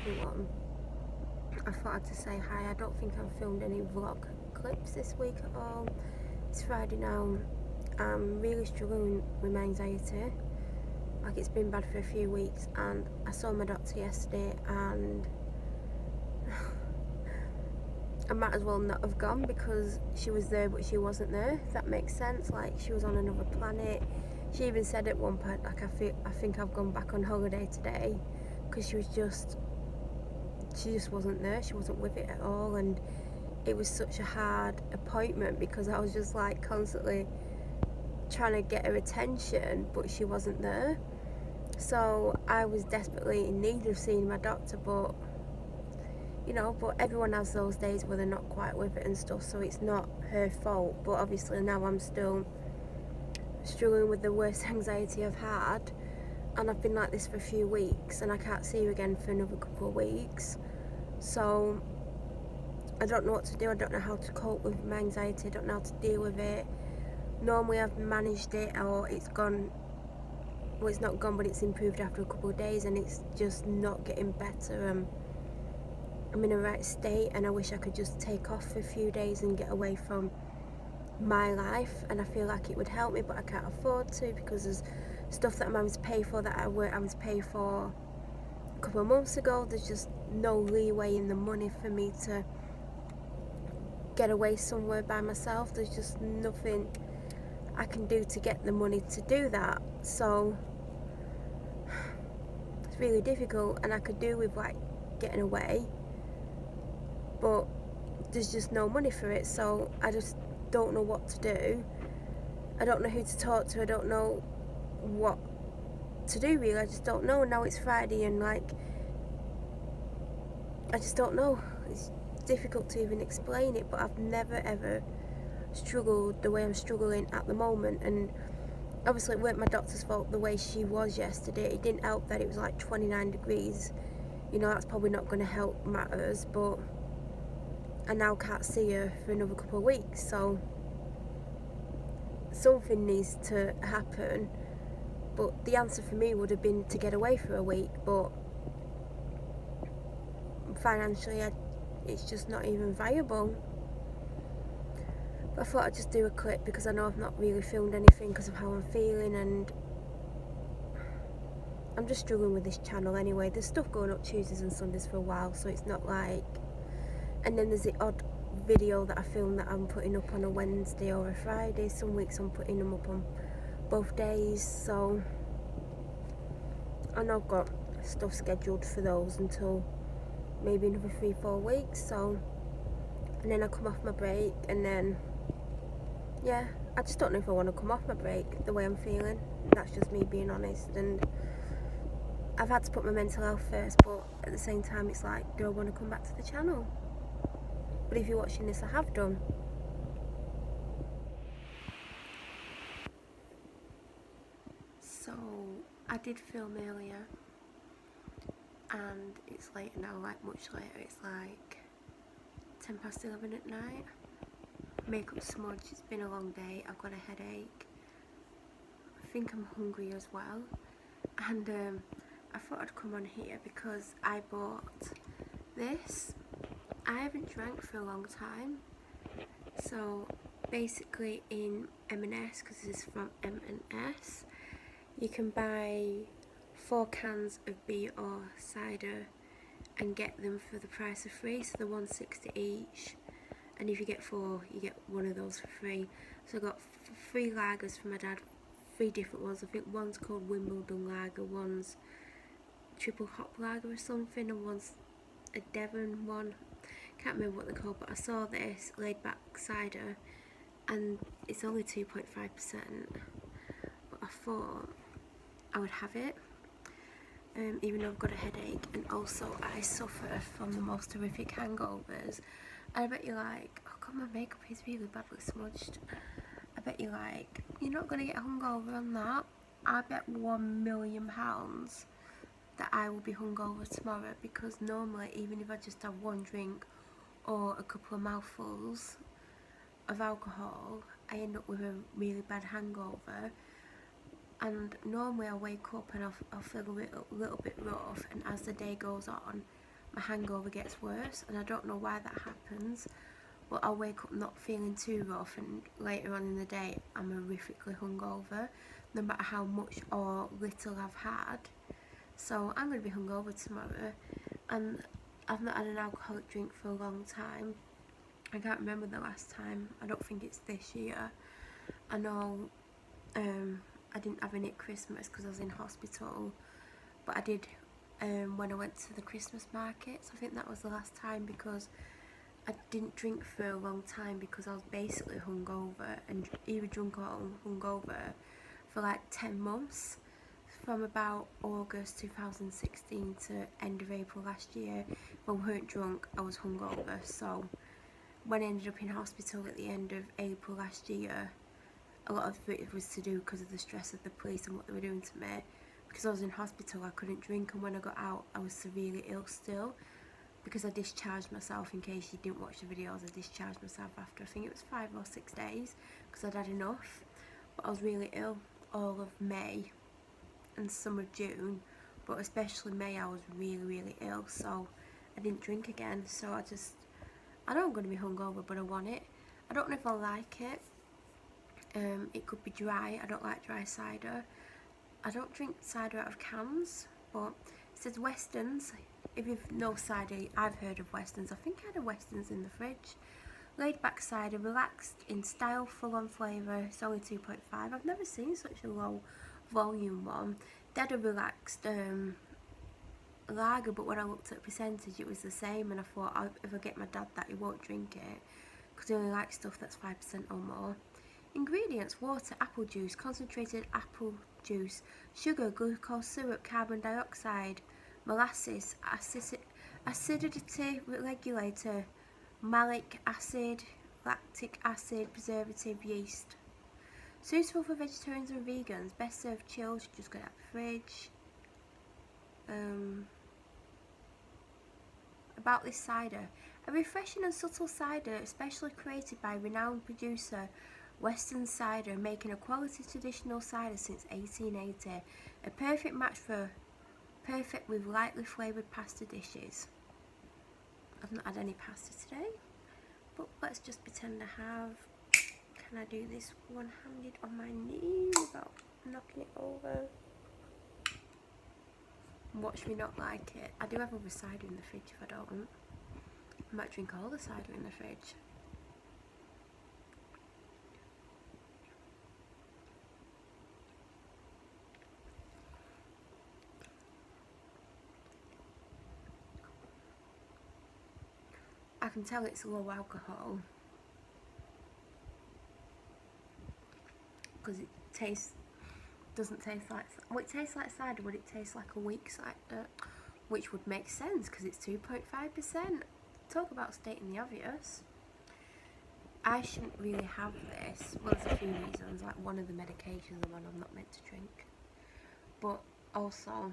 everyone. I thought I'd just say hi. I don't think I've filmed any vlog clips this week at all. It's Friday now. I'm really struggling with my anxiety. Like, it's been bad for a few weeks, and I saw my doctor yesterday, and I might as well not have gone because she was there but she wasn't there, if that makes sense. Like, she was on another planet. She even said at one point, like, I think I've gone back on holiday today, because she just wasn't there. She wasn't with it at all, and it was such a hard appointment because I was just like constantly trying to get her attention, but she wasn't there. So I was desperately in need of seeing my doctor, but you know, but everyone has those days where they're not quite with it and stuff, so it's not her fault. But obviously now I'm still struggling with the worst anxiety I've had, and I've been like this for a few weeks, and I can't see her again for another couple of weeks. So I don't know what to do. I don't know how to cope with my anxiety. I don't know how to deal with it. Normally I've managed it, or it's gone, well, it's not gone, but it's improved after a couple of days, and it's just not getting better. I'm in a right state, and I wish I could just take off for a few days and get away from my life, and I feel like it would help me, but I can't afford to because there's stuff that I'm having to pay for that I weren't having to pay for a couple of months ago. There's just no leeway in the money for me to get away somewhere by myself. There's just nothing I can do to get the money to do that, so it's really difficult. And I could do with like getting away, but there's just no money for it, so I just don't know what to do. I don't know who to talk to. I don't know what to do, really. I just don't know. Now it's Friday, and like, I just don't know. It's difficult to even explain it, but I've never ever struggled the way I'm struggling at the moment. And obviously it weren't my doctor's fault the way she was yesterday. It didn't help that it was like 29 degrees. You know, that's probably not going to help matters, but I now can't see her for another couple of weeks, so something needs to happen. But the answer for me would have been to get away for a week, but financially it's just not even viable. But I thought I'd just do a clip because I know I've not really filmed anything because of how I'm feeling, and I'm just struggling with this channel anyway. There's stuff going up Tuesdays and Sundays for a while, so it's not like, and then there's the odd video that I film that I'm putting up on a Wednesday or a Friday. Some weeks I'm putting them up on both days, so I know I've got stuff scheduled for those until maybe another 3-4 weeks. So, and then I come off my break, and then yeah, I just don't know if I want to come off my break the way I'm feeling. That's just me being honest, and I've had to put my mental health first, but at the same time it's like, do I want to come back to the channel? But if you're watching this, I have done. So I did film earlier, and it's late now, like much later. It's like 11:10 at night. Makeup smudge. It's been a long day. I've got a headache. I think I'm hungry as well, and I thought I'd come on here because I bought this. I haven't drank for a long time, so basically in M&S, because this is from M&S, you can buy 4 cans of beer or cider and get them for the price of 3, so they're £1.60 each, and if you get 4 you get one of those for free. So I got 3 lagers for my dad, 3 different ones. I think one's called Wimbledon lager, one's triple hop lager or something, and one's a Devon one. Can't remember what they're called, but I saw this laid back cider and it's only 2.5%, but I thought I would have it, even though I've got a headache, and also I suffer from the most horrific hangovers. And I bet you're like, oh god, my makeup is really badly smudged. I bet you're like, you're not going to get hungover on that. I bet £1,000,000 that I will be hungover tomorrow, because normally even if I just have one drink or a couple of mouthfuls of alcohol, I end up with a really bad hangover. And normally I wake up and I'll feel a little bit rough, and as the day goes on my hangover gets worse, and I don't know why that happens, but I'll wake up not feeling too rough, and later on in the day I'm horrifically hungover, no matter how much or little I've had. So I'm going to be hungover tomorrow, and I've not had an alcoholic drink for a long time. I can't remember the last time. I don't think it's this year. I know I didn't have any at Christmas because I was in hospital, but I did when I went to the Christmas markets. I think that was the last time, because I didn't drink for a long time because I was basically hungover, and either drunk or hungover for like 10 months. From about August 2016 to end of April last year, if I weren't drunk, I was hungover. So when I ended up in hospital at the end of April last year, a lot of it was to do because of the stress of the police and what they were doing to me. Because I was in hospital, I couldn't drink, and when I got out, I was severely ill still, because I discharged myself. In case you didn't watch the videos, I discharged myself after, I think it was 5 or 6 days, because I'd had enough. But I was really ill all of May and some of June, but especially May I was really ill, so I didn't drink again. So I know I'm going to be hungover, but I want it. I don't know if I'll like it. It could be dry. I don't like dry cider. I don't drink cider out of cans, but it says Weston's. If you've no cider, I've heard of Weston's. I think I had a Weston's in the fridge. Laid back cider, relaxed in style, full on flavour. It's only 2.5. I've never seen such a low volume one. They had a relaxed lager, but when I looked at percentage, it was the same, and I thought, if I get my dad that, he won't drink it, because he only likes stuff that's 5% or more. Ingredients: water, apple juice, concentrated apple juice, sugar, glucose syrup, carbon dioxide, molasses, acidity regulator, malic acid, lactic acid, preservative, yeast. Suitable for vegetarians and vegans. Best served chilled, just get out the fridge. About this cider: a refreshing and subtle cider, especially created by renowned producer Weston Cider, making a quality traditional cider since 1880. A perfect match perfect with lightly flavoured pasta dishes. I've not had any pasta today, but let's just pretend I have. Can I do this one-handed on my knee without knocking it over? Watch me not like it. I do have other cider in the fridge if I don't. I might drink all the cider in the fridge. I can tell it's low alcohol because it doesn't taste like, well, it tastes like cider, but it tastes like a weak cider, which would make sense because it's 2.5%. Talk about stating the obvious. I shouldn't really have this. Well, there's a few reasons. Like, one of the medications I'm on, I'm not meant to drink, but also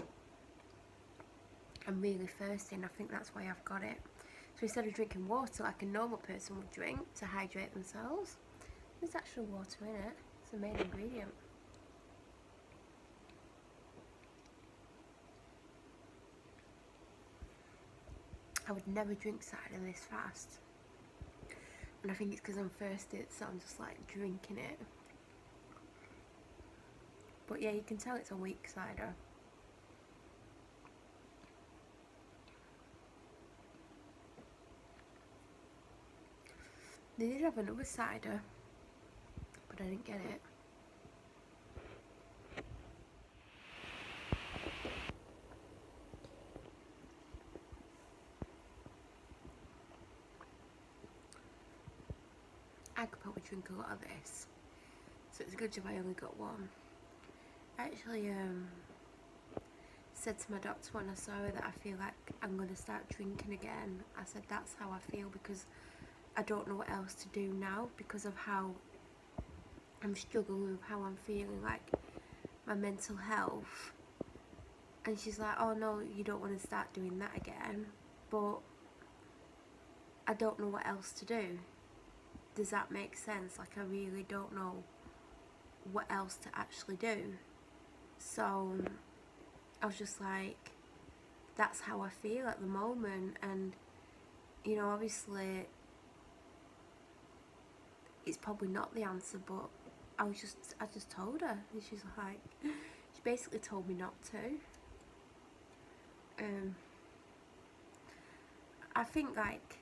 I'm really thirsty, and I think that's why I've got it. So instead of drinking water like a normal person would drink to hydrate themselves, there's actual water in it. It's the main ingredient. I would never drink cider this fast, and I think it's because I'm thirsty, so I'm just like drinking it. But yeah, you can tell it's a weak cider. They did have another cider, but I didn't get it. I could probably drink a lot of this, so it's a good job I only got one. I actually said to my doctor when I saw her that I feel like I'm going to start drinking again. I said that's how I feel, because I don't know what else to do now, because of how I'm struggling with how I'm feeling, like my mental health. And she's like, oh no, you don't want to start doing that again, but I don't know what else to do. Does that make sense? Like, I really don't know what else to actually do. So I was just like, that's how I feel at the moment. And you know, obviously it's probably not the answer, but I just told her, and she's like, she basically told me not to. I think like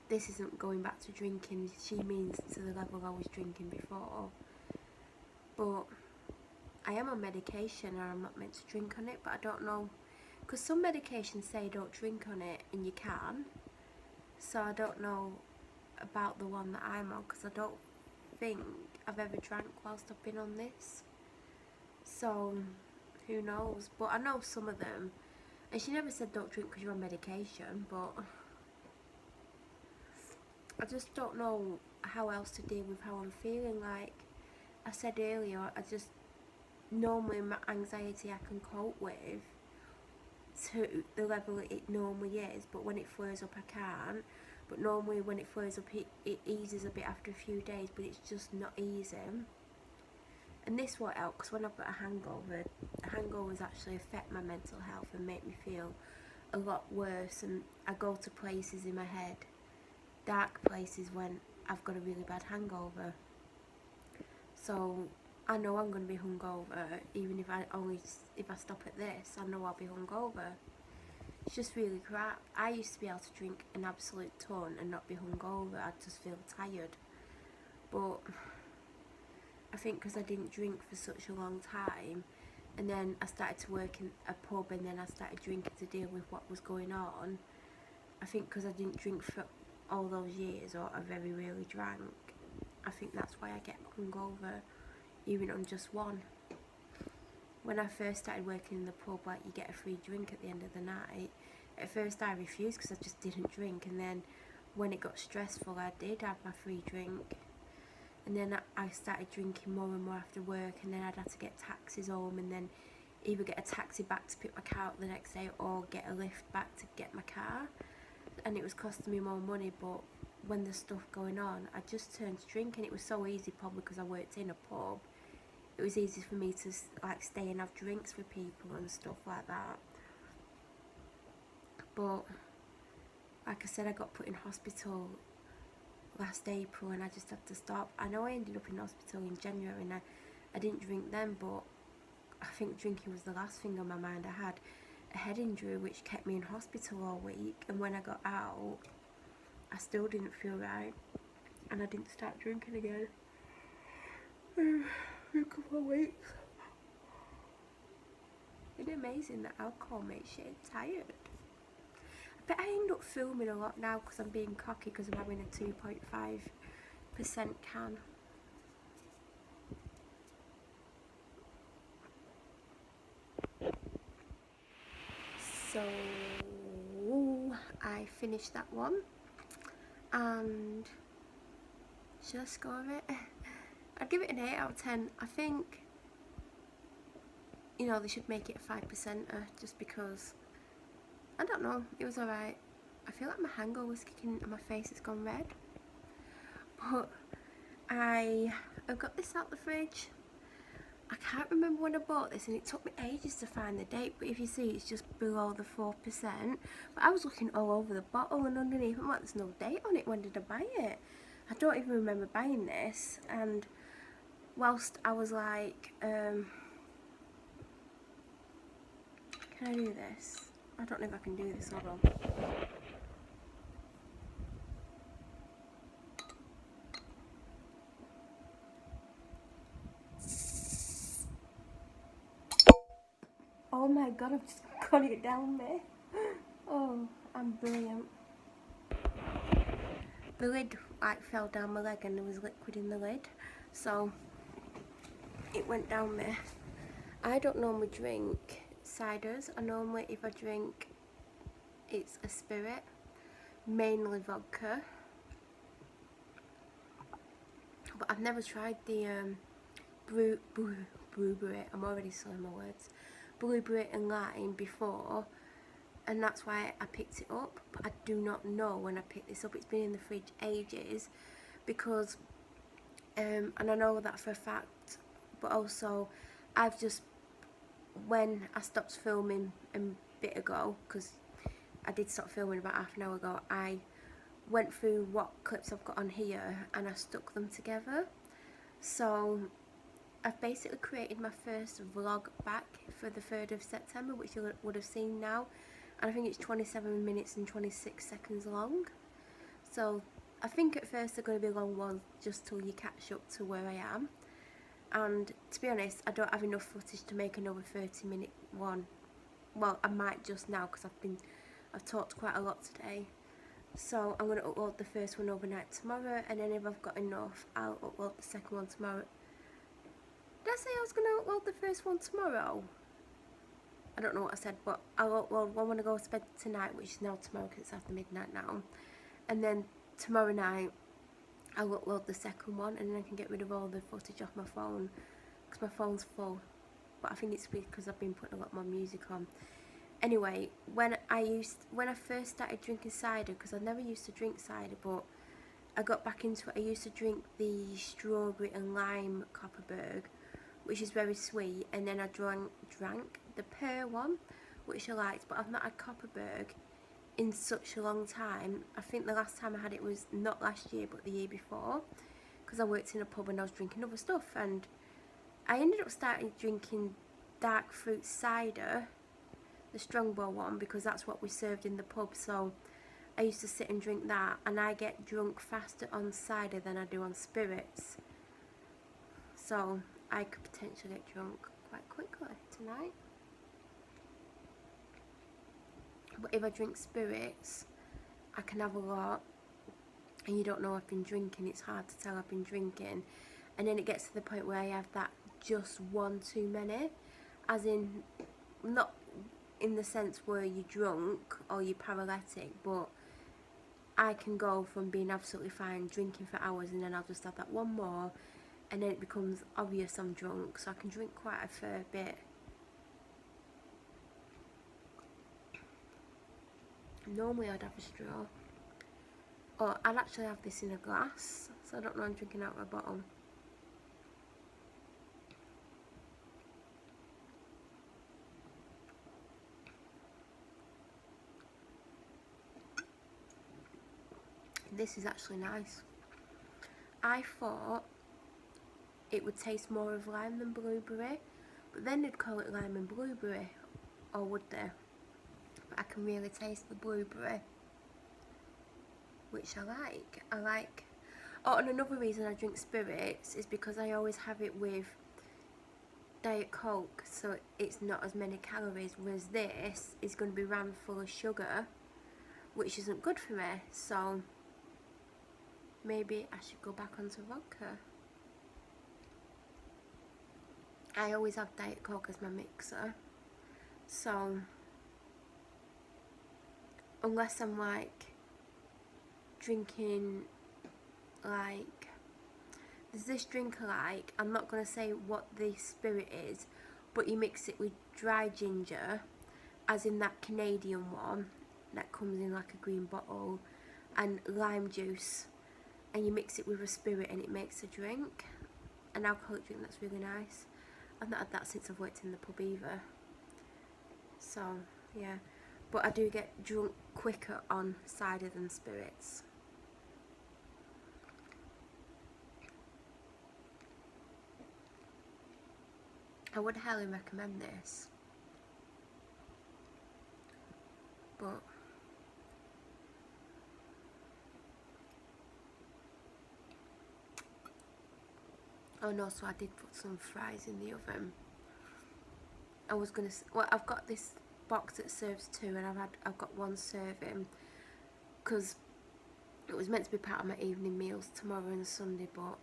this isn't going back to drinking. She means to the level I was drinking before, but I am on medication and I'm not meant to drink on it. But I don't know, because some medications say don't drink on it and you can, so I don't know about the one that I'm on, because I don't think I've ever drank whilst I've been on this, so who knows. But I know some of them, and she never said don't drink because you're on medication, but I just don't know how else to deal with how I'm feeling. Like I said earlier, I just, normally my anxiety I can cope with to the level it normally is, but when it flares up I can't. But normally when it flares up it eases a bit after a few days, but it's just not easing. And this won't help, because when I've got a hangover, hangovers actually affect my mental health and make me feel a lot worse, and I go to places in my head, dark places, when I've got a really bad hangover. So I know I'm going to be hungover, even if I stop at this, I know I'll be hungover. It's just really crap. I used to be able to drink an absolute ton and not be hungover. I'd just feel tired. But I think because I didn't drink for such a long time, and then I started to work in a pub, and then I started drinking to deal with what was going on. I think because I didn't drink for all those years, or I very rarely drank, I think that's why I get hungover, even on just one. When I first started working in the pub, like, you get a free drink at the end of the night. At first I refused because I just didn't drink, and then when it got stressful I did have my free drink. And then I started drinking more and more after work, and then I'd have to get taxis home, and then either get a taxi back to pick my car up the next day, or get a lift back to get my car. And it was costing me more money, but when there's stuff going on, I just turned to drink, and it was so easy, probably because I worked in a pub. It was easy for me to like stay and have drinks with people and stuff like that. But like I said, I got put in hospital last April, and I just had to stop. I know I ended up in hospital in January, and I didn't drink then, but I think drinking was the last thing on my mind. I had a head injury which kept me in hospital all week, and when I got out I still didn't feel right, and I didn't start drinking again for a couple of weeks. It's amazing that alcohol makes you tired. But I end up filming a lot now because I'm being cocky, because I'm having a 2.5% can. So I finished that one, and should I score it? I'd give it an 8 out of 10. I think, you know, they should make it a 5%er, just because, I don't know, it was alright. I feel like my hangover's kicking and my face has gone red. But I have got this out the fridge. I can't remember when I bought this, and it took me ages to find the date, but if you see, it's just below the 4%. But I was looking all over the bottle and underneath, I'm like, there's no date on it. When did I buy it? I don't even remember buying this. And whilst I was like, can I do this? I don't know if I can do this, hold on. Oh my god, I've just got it down there. Oh, I'm brilliant. The lid like fell down my leg, and there was liquid in the lid, so it went down there. I don't normally drink ciders. I normally, if I drink, it's a spirit, mainly vodka. But I've never tried the blueberry, I'm already slurring my words, blueberry and lime before, and that's why I picked it up. But I do not know when I picked this up. It's been in the fridge ages, because and I know that for a fact, but also I've just when I stopped filming a bit ago, because I did stop filming about half an hour ago, I went through what clips I've got on here and I stuck them together. So I've basically created my first vlog back for the 3rd of September, which you would have seen now, and I think it's 27 minutes and 26 seconds long. So I think at first they're going to be long ones just till you catch up to where I am, and to be honest I don't have enough footage to make another 30-minute one. Well, I might just now because I've talked quite a lot today. So I'm going to upload the first one overnight tomorrow, and then if I've got enough I'll upload the second one tomorrow. Did I say I was going to upload the first one tomorrow? I don't know what I said, but I'll upload one when I go to bed tonight, which is now tomorrow because it's after midnight now. And then tomorrow night I'll upload the second one, and then I can get rid of all the footage off my phone because my phone's full. But I think it's because I've been putting a lot more music on. Anyway, when I first started drinking cider, because I never used to drink cider, but I got back into it. I used to drink the strawberry and lime Copperberg, which is very sweet, and then I drank the pear one, which I liked, but I've not had Copperberg in such a long time. I think the last time I had it was not last year but the year before, because I worked in a pub and I was drinking other stuff, and I ended up starting drinking dark fruit cider, the Strongbow one, because that's what we served in the pub. So I used to sit and drink that, and I get drunk faster on cider than I do on spirits, so I could potentially get drunk quite quickly tonight. But if I drink spirits, I can have a lot, and you don't know I've been drinking. It's hard to tell I've been drinking, and then it gets to the point where I have that just one too many, as in, not in the sense where you're drunk or you're paralytic, but I can go from being absolutely fine drinking for hours, and then I'll just have that one more, and then it becomes obvious I'm drunk. So I can drink quite a fair bit. Normally I'd have a straw, or I'd actually have this in a glass, so I don't know, I'm drinking out of a bottle. This is actually nice. I thought it would taste more of lime than blueberry, but then they'd call it lime and blueberry, or would they? But I can really taste the blueberry, which I like. Oh, and another reason I drink spirits is because I always have it with Diet Coke, so it's not as many calories, whereas this is going to be ran full of sugar, which isn't good for me. So maybe I should go back onto vodka. I always have Diet Coke as my mixer, so unless I'm like drinking, like, there's this drink I like, I'm not going to say what the spirit is, but you mix it with dry ginger, as in that Canadian one that comes in like a green bottle, and lime juice, and you mix it with a spirit and it makes a drink, an alcoholic drink that's really nice. I've not had that since I've worked in the pub either, so yeah, but I do get drunk quicker on cider than spirits. I would highly recommend this, but oh no, so I did put some fries in the oven. I was gonna, well, I've got this box that serves two, and I've got one serving because it was meant to be part of my evening meals tomorrow and Sunday, but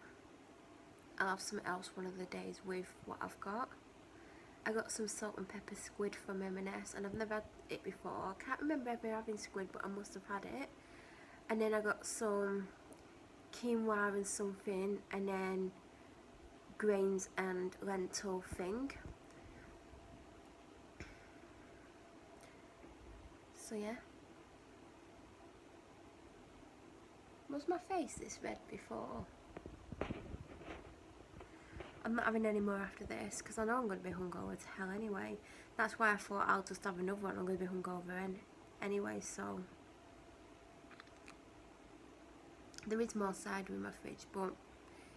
I'll have something else one of the days with what I've got. I got some salt and pepper squid from M&S, and I've never had it before. I can't remember ever having squid, but I must have had it. And then I got some quinoa and something, and then grains and lentil thing. So yeah. Was my face this red before? I'm not having any more after this because I know I'm going to be hungover to hell anyway. That's why I thought I'll just have another one. I'm going to be hungover anyway, so. There is more cider in my fridge, but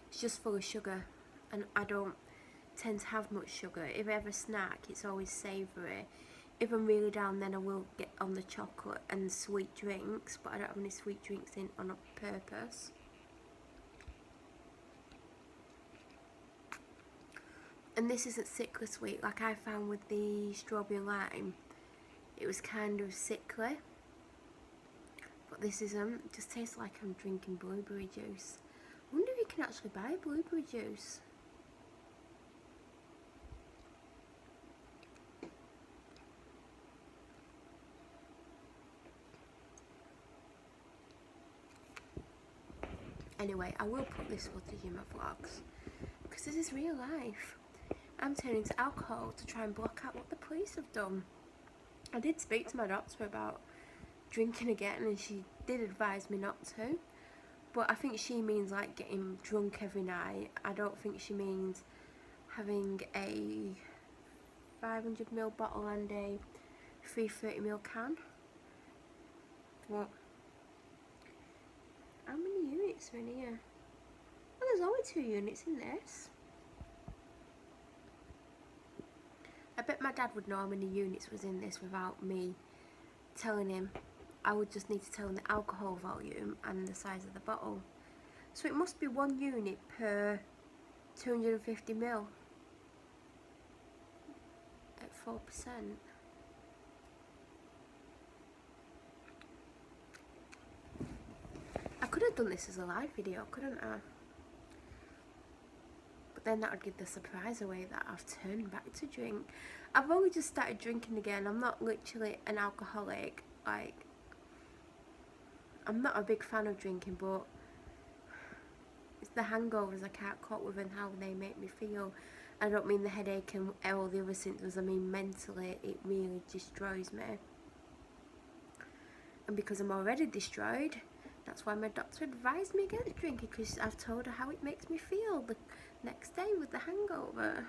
it's just full of sugar, and I don't tend to have much sugar. If I have a snack, it's always savoury. If I'm really down, then I will get on the chocolate and sweet drinks, but I don't have any sweet drinks in on purpose. And this isn't sickly sweet like I found with the strawberry and lime. It was kind of sickly, but this isn't. It just tastes like I'm drinking blueberry juice. I wonder if you can actually buy blueberry juice. Anyway, I will put this footage in my vlogs because this is real life. I'm turning to alcohol to try and block out what the police have done. I did speak to my doctor about drinking again, and she did advise me not to, but I think she means like getting drunk every night. I don't think she means having a 500ml bottle and a 330ml can. But how many units are in here? Well, there's only 2 units in this. I bet my dad would know how many units was in this without me telling him. I would just need to tell him the alcohol volume and the size of the bottle. So it must be 1 unit per 250ml at 4%. I could have done this as a live video, couldn't I? But then that would give the surprise away that I've turned back to drink. I've only just started drinking again. I'm not literally an alcoholic. Like, I'm not a big fan of drinking, but it's the hangovers I can't cope with and how they make me feel. I don't mean the headache and all the other symptoms. I mean mentally, it really destroys me. And because I'm already destroyed, that's why my doctor advised me against drinking, because I've told her how it makes me feel the next day with the hangover.